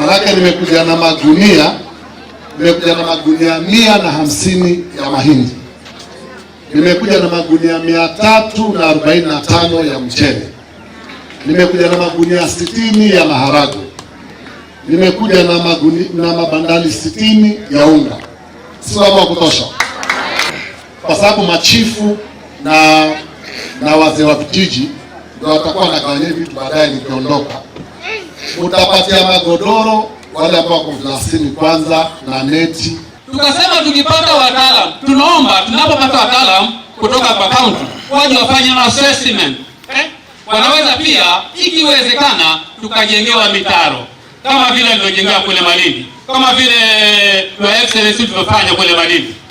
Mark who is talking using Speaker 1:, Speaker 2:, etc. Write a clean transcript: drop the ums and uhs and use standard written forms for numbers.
Speaker 1: Manake nimekuja na magunia 150 ya mahindi. Nimekuja na magunia 345 ya mchele. Nimekuja na magunia 60 ya maharagwe. Nimekuja na mabandali 60 ya unga. Si wa kutosha. Kwa sababu machifu na wazee wa vijiji ndio watakuwa wanagawanya vitu baadaye nikiondoka. Utapatia magodoro wale ambao wako klasini kwanza na neti.
Speaker 2: Tukasema tukipata wataalamu, tunaomba tunapopata wataalamu kutoka kwa county waje wafanye assessment. Wanaweza pia ikiwezekana tukajengewa mitaro kama vile niliojengewa kule Malindi, kama vile Your Excellency tulivyofanya kule Malindi.